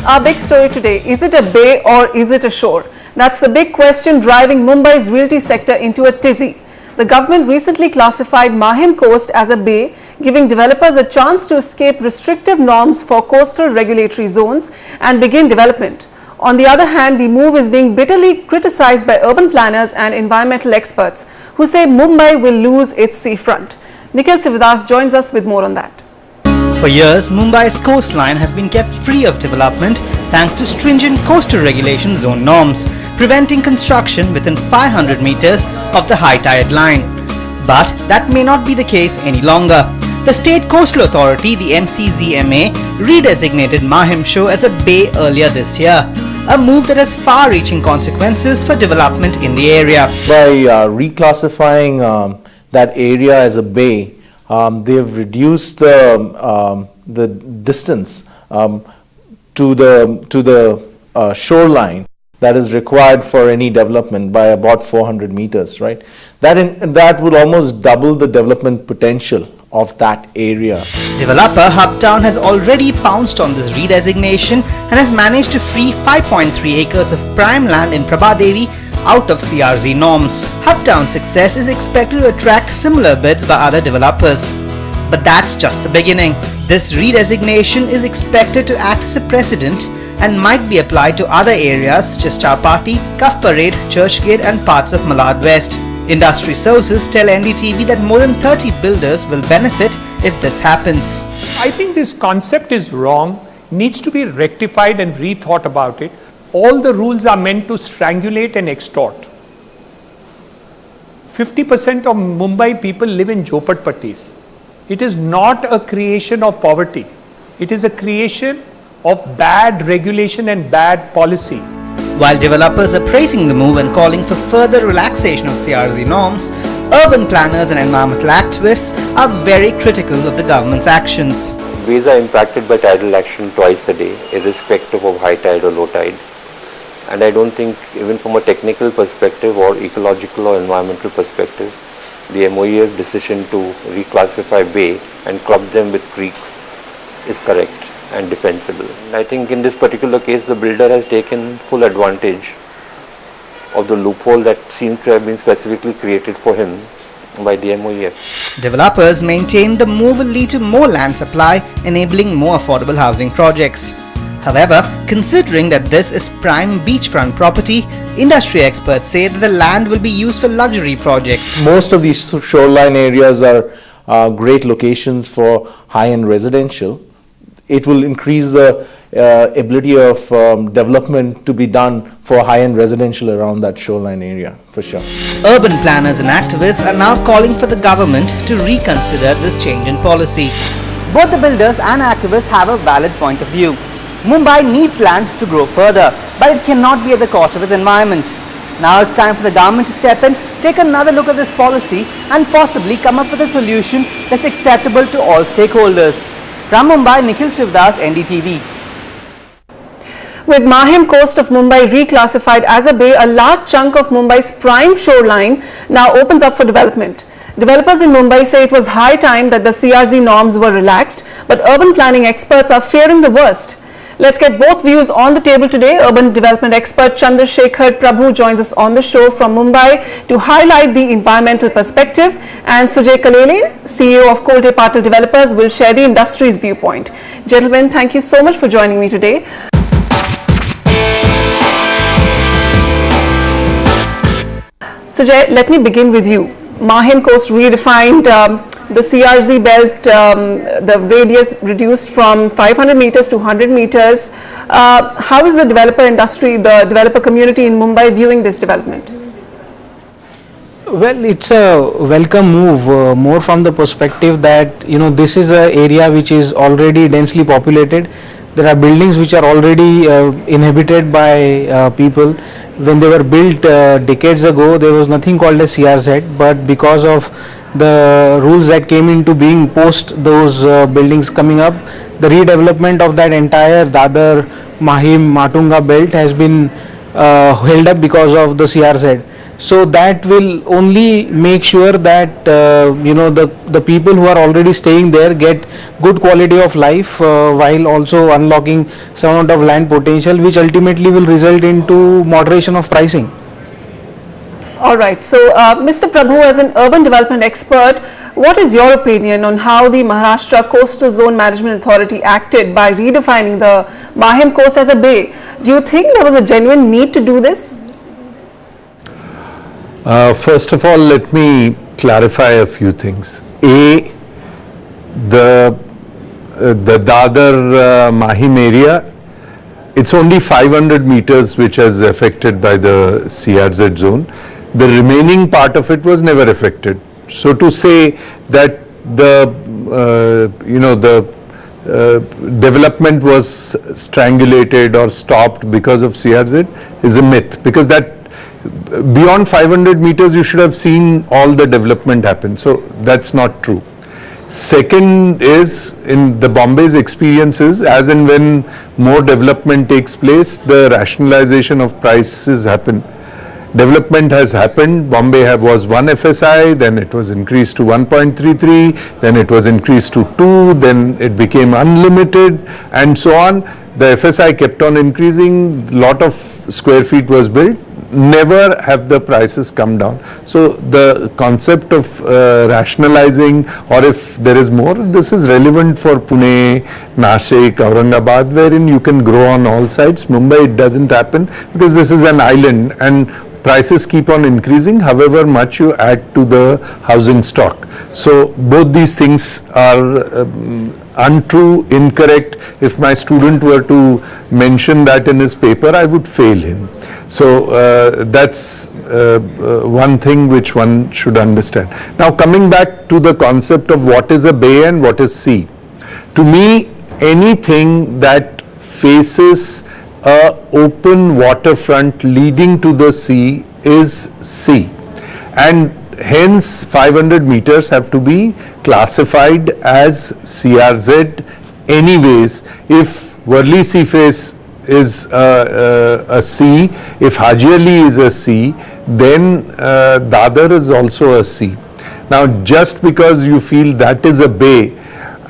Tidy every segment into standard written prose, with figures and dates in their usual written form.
Our big story today, is it a bay or is it a shore? That's the big question driving Mumbai's realty sector into a tizzy. The government recently classified Mahim Coast as a bay, giving developers a chance to escape restrictive norms for coastal regulatory zones and begin development. On the other hand, the move is being bitterly criticized by urban planners and environmental experts who say Mumbai will lose its seafront. Nikhil Sivadas joins us with more on that. For years, Mumbai's coastline has been kept free of development thanks to stringent coastal regulation zone norms, preventing construction within 500 meters of the high tide line. But that may not be the case any longer. The State Coastal Authority, the MCZMA, redesignated Mahim Shore as a bay earlier this year, a move that has far-reaching consequences for development in the area. By reclassifying that area as a bay, they have reduced the distance to the shoreline that is required for any development by about 400 meters, right? That would almost double the development potential of that area. Developer Hubtown has already pounced on this redesignation and has managed to free 5.3 acres of prime land in Prabhadevi out of CRZ norms. Hubtown's success is expected to attract similar bids by other developers. But that's just the beginning. This redesignation is expected to act as a precedent and might be applied to other areas such as Chowpatty, Cuff Parade, Churchgate and parts of Malad West. Industry sources tell NDTV that more than 30 builders will benefit if this happens. I think this concept is wrong, needs to be rectified and rethought about it. All the rules are meant to strangulate and extort. 50% of Mumbai people live in Jhopatpattis. It is not a creation of poverty. It is a creation of bad regulation and bad policy. While developers are praising the move and calling for further relaxation of CRZ norms, urban planners and environmental activists are very critical of the government's actions. Bays are impacted by tidal action twice a day, irrespective of high tide or low tide. And I don't think, even from a technical perspective or ecological or environmental perspective, the MOEF decision to reclassify bay and club them with creeks is correct and defensible. I think in this particular case, the builder has taken full advantage of the loophole that seems to have been specifically created for him by the MOEF. Developers maintain the move will lead to more land supply, enabling more affordable housing projects. However, considering that this is prime beachfront property, industry experts say that the land will be used for luxury projects. Most of these shoreline areas are great locations for high-end residential. It will increase the ability of development to be done for high-end residential around that shoreline area, for sure. Urban planners and activists are now calling for the government to reconsider this change in policy. Both the builders and activists have a valid point of view. Mumbai needs land to grow further, but it cannot be at the cost of its environment. Now it's time for the government to step in, take another look at this policy and possibly come up with a solution that's acceptable to all stakeholders. From Mumbai, Nikhil Sivadas, NDTV. With Mahim Coast of Mumbai reclassified as a bay, a large chunk of Mumbai's prime shoreline now opens up for development. Developers in Mumbai say it was high time that the CRZ norms were relaxed, but urban planning experts are fearing the worst. Let's get both views on the table today. Urban development expert Chandrasekhar Prabhu joins us on the show from Mumbai to highlight the environmental perspective, and Sujay Kalele, CEO of Kolte Patil Developers, will share the industry's viewpoint. Gentlemen, thank you so much for joining me today. Sujay, let me begin with you. Mahim Coast redefined the CRZ belt, the radius reduced from 500 meters to 100 meters. How is the developer industry, the developer community in Mumbai viewing this development? Well, it's a welcome move, more from the perspective that, this is an area which is already densely populated. There are buildings which are already inhabited by people. When they were built decades ago, there was nothing called as CRZ, but because of the rules that came into being post those buildings coming up, the redevelopment of that entire Dadar, Mahim, Matunga belt has been held up because of the CRZ. So that will only make sure that the people who are already staying there get good quality of life while also unlocking some amount of land potential, which ultimately will result into moderation of pricing. All right. So, Mr. Prabhu, as an urban development expert, what is your opinion on how the Maharashtra Coastal Zone Management Authority acted by redefining the Mahim Coast as a bay? Do you think there was a genuine need to do this? First of all, let me clarify a few things. A, the Dadar Mahim area, it's only 500 meters which is affected by the CRZ zone. The remaining part of it was never affected. So to say that the development was strangulated or stopped because of CRZ is a myth, because that beyond 500 meters you should have seen all the development happen. So that's not true. Second is, in the Bombay's experiences, as and when more development takes place, the rationalization of prices happen. Development has happened. Bombay was 1 FSI, then it was increased to 1.33, then it was increased to 2, then it became unlimited, and so on. The FSI kept on increasing, lot of square feet was built. Never have the prices come down. So the concept of rationalizing, or if there is more, this is relevant for Pune, Nashik, Aurangabad, wherein you can grow on all sides. Mumbai, it doesn't happen because this is an island and prices keep on increasing however much you add to the housing stock. So both these things are untrue, incorrect. If my student were to mention that in his paper, I would fail him. So that's one thing which one should understand. Now coming back to the concept of what is a bay and what is sea. To me, anything that faces a open waterfront leading to the sea is sea, and hence 500 meters have to be classified as CRZ anyways. If Worli Sea Face is a sea, if Haji Ali is a sea, then Dadar is also a sea. Now just because you feel that is a bay,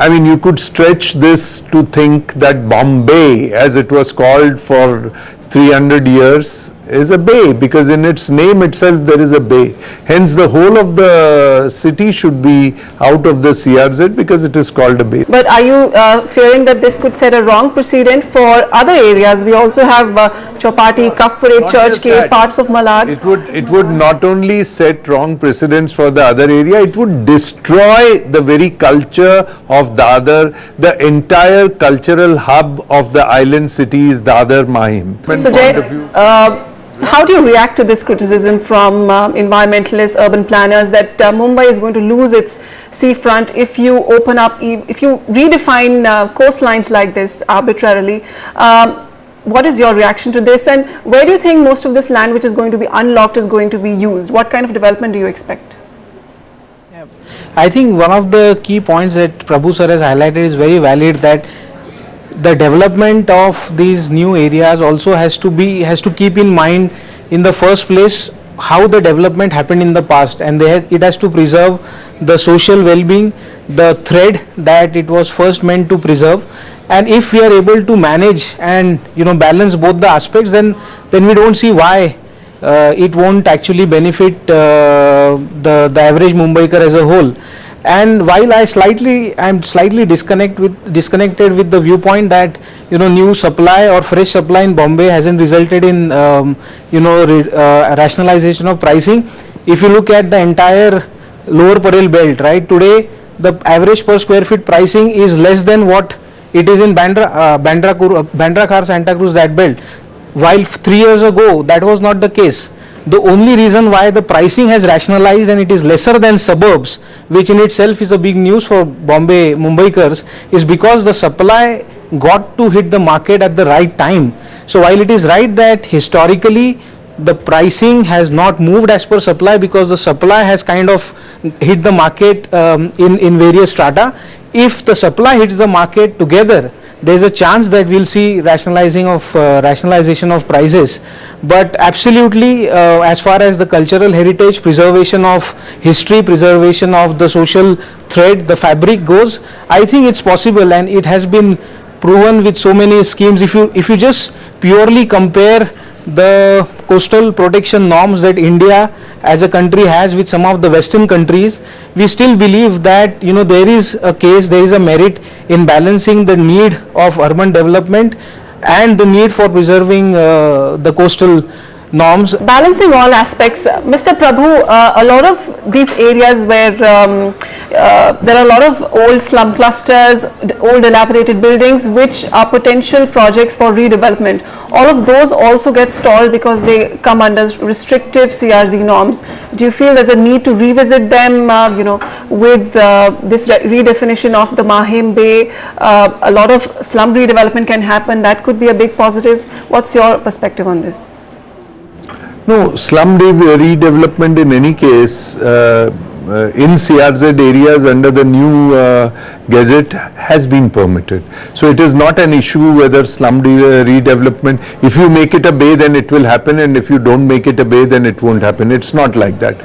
I mean, you could stretch this to think that Bombay, as it was called for 300 years, is a bay, because in its name itself there is a bay. Hence the whole of the city should be out of the CRZ because it is called a bay. But are you fearing that this could set a wrong precedent for other areas? We also have Chowpatty, Kaf Parade, Churchgate, parts of Malad. It would not only set wrong precedents for the other area, it would destroy the very culture of Dadar. The entire cultural hub of the island city is Dadar Mahim. So Jay, how do you react to this criticism from environmentalists, urban planners, that Mumbai is going to lose its seafront if you open up, if you redefine coastlines like this arbitrarily? What is your reaction to this, and where do you think most of this land which is going to be unlocked is going to be used? What kind of development do you expect? I think one of the key points that Prabhu sir has highlighted is very valid, that the development of these new areas also has to keep in mind, in the first place, how the development happened in the past, and it has to preserve the social well-being, the thread that it was first meant to preserve. And if we are able to manage and balance both the aspects, then we don't see why it won't actually benefit the average Mumbaikar as a whole. And while I am slightly disconnected with the viewpoint that new supply or fresh supply in Bombay hasn't resulted in rationalization of pricing. If you look at the entire lower Parel belt, right, today the average per square feet pricing is less than what it is in Bandra Khar, Santa Cruz, that belt, while 3 years ago that was not the case. The only reason why the pricing has rationalized and it is lesser than suburbs, which in itself is a big news for Mumbaikars, is because the supply got to hit the market at the right time. So while it is right that historically the pricing has not moved as per supply, because the supply has kind of hit the market in various strata, if the supply hits the market together, there's a chance that we'll see rationalization of prices. But absolutely, as far as the cultural heritage, preservation of history, preservation of the social thread, the fabric goes, I think it's possible, and it has been proven with so many schemes. If you just purely compare the coastal protection norms that India as a country has with some of the Western countries, we still believe that there is a case, there is a merit in balancing the need of urban development and the need for preserving the coastal norms. Balancing all aspects, Mr. Prabhu, a lot of these areas where there are a lot of old slum clusters, old dilapidated buildings which are potential projects for redevelopment. All of those also get stalled because they come under restrictive CRZ norms. Do you feel there's a need to revisit them, with this redefinition of the Mahim Bay? A lot of slum redevelopment can happen. That could be a big positive. What's your perspective on this? No, slum redevelopment in any case in CRZ areas under the new gazette has been permitted. So it is not an issue whether slum redevelopment, if you make it a bay then it will happen, and if you don't make it a bay then it won't happen. It's not like that.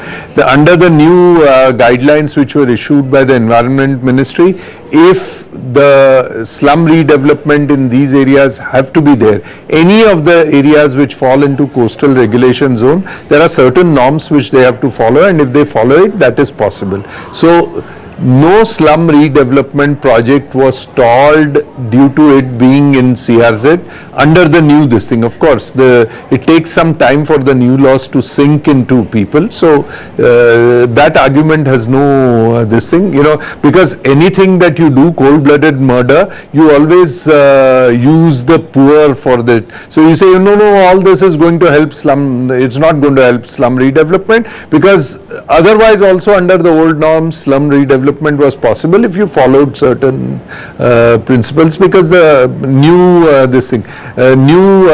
Under the new guidelines which were issued by the Environment Ministry, if the slum redevelopment in these areas have to be there, any of the areas which fall into coastal regulation zone, there are certain norms which they have to follow, and if they follow it, that is possible. So no slum redevelopment project was stalled due to it being in CRZ under the new this thing. Of course, it takes some time for the new laws to sink into people. So that argument has no this thing, because anything that you do, cold-blooded murder, you always use the poor for that. So you say, no, all this is going to help slum. It's not going to help slum redevelopment, because otherwise also under the old norms, slum redevelopment was possible if you followed certain principles, because the new new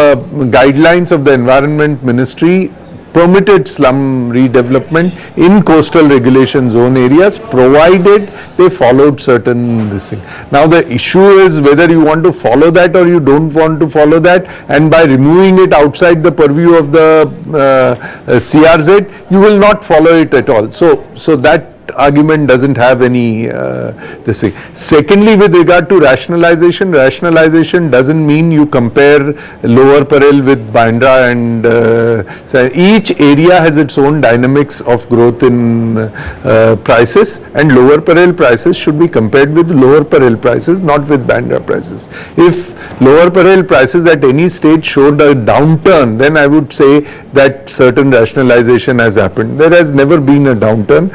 guidelines of the Environment Ministry permitted slum redevelopment in coastal regulation zone areas, provided they followed certain this thing. Now the issue is whether you want to follow that or you don't want to follow that, and by removing it outside the purview of the CRZ, you will not follow it at all. So that argument doesn't have any this thing. Secondly, with regard to rationalization doesn't mean you compare Lower Parel with Bandra, and so each area has its own dynamics of growth in prices, and Lower Parel prices should be compared with Lower Parel prices, not with Bandra prices. If Lower Parel prices at any stage showed a downturn, then I would say that certain rationalization has happened. There has never been a downturn.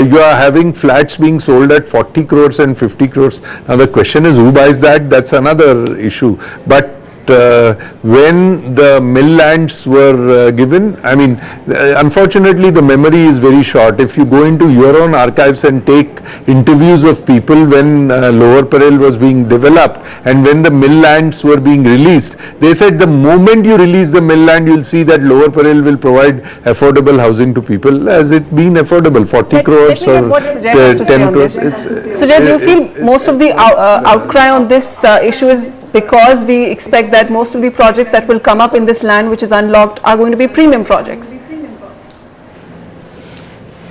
You are having flats being sold at 40 crores and 50 crores. Now the question is, who buys that? That's another issue. But when the mill lands were given, I mean, unfortunately the memory is very short. If you go into your own archives and take interviews of people when Lower Parel was being developed and when the mill lands were being released, they said the moment you release the mill land, you'll see that Lower Parel will provide affordable housing to people. Has it been affordable? 40 crores or 10 crores? Sujay, do you feel most of the outcry on this issue is because we expect that most of the projects that will come up in this land which is unlocked are going to be premium projects?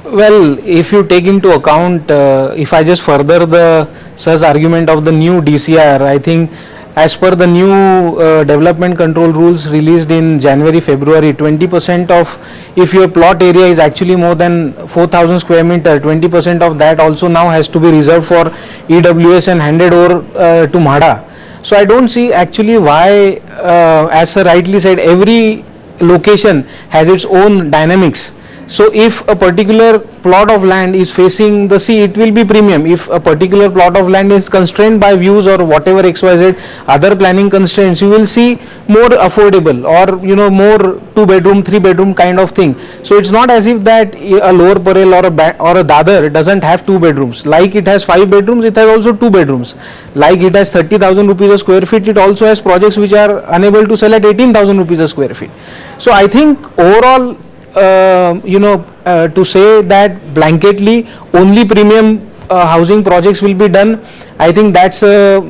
Well, if you take into account, if I just further the Sir's argument of the new DCR, I think as per the new development control rules released in January, February, 20% of, if your plot area is actually more than 4,000 square meter, 20% of that also now has to be reserved for EWS and handed over to MHADA. So I don't see actually why, as Sir rightly said, every location has its own dynamics. So if a particular plot of land is facing the sea, it will be premium. If a particular plot of land is constrained by views or whatever XYZ other planning constraints, you will see more affordable or more 2-bedroom, 3-bedroom kind of thing. So it's not as if that a Lower Parel or a Dadar doesn't have 2 bedrooms. Like it has 5 bedrooms, it has also 2 bedrooms. Like it has 30,000 rupees a square feet, it also has projects which are unable to sell at 18,000 rupees a square feet. So I think overall, to say that blanketly only premium housing projects will be done. I think that's a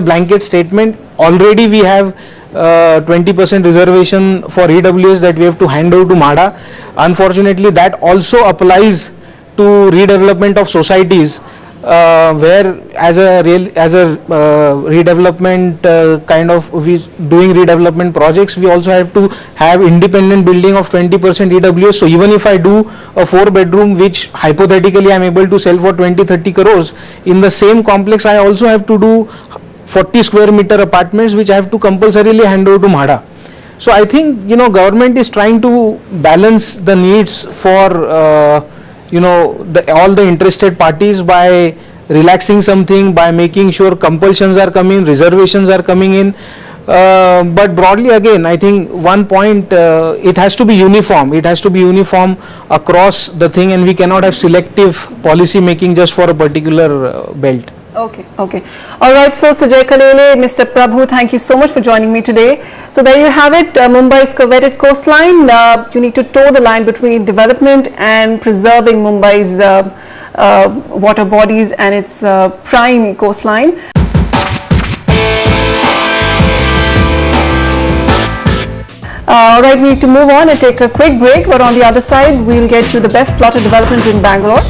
blanket statement. Already we have 20% reservation for EWS that we have to hand over to MHADA. Unfortunately, that also applies to redevelopment of societies, where as a redevelopment kind of doing redevelopment projects, we also have to have independent building of 20% EWS. So even if I do a 4-bedroom which hypothetically I am able to sell for 20-30 crores, in the same complex I also have to do 40 square meter apartments which I have to compulsorily hand over to MHADA. So I think, you know, government is trying to balance the needs for you know, all the interested parties by relaxing something, by making sure compulsions are coming, reservations are coming in. But broadly again, I think one point, it has to be uniform. It has to be uniform across the thing, and we cannot have selective policy making just for a particular belt. Okay, okay. All right, so Sujay Kalele, Mr. Prabhu, thank you so much for joining me today. So there you have it, Mumbai's coveted coastline. You need to toe the line between development and preserving Mumbai's water bodies and its prime coastline. All right, we need to move on and take a quick break, but on the other side, we'll get you the best plotted developments in Bangalore.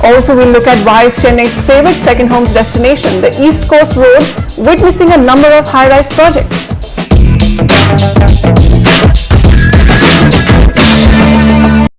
Also, we'll look at why is Chennai's favorite second homes destination, the East Coast Road, witnessing a number of high-rise projects.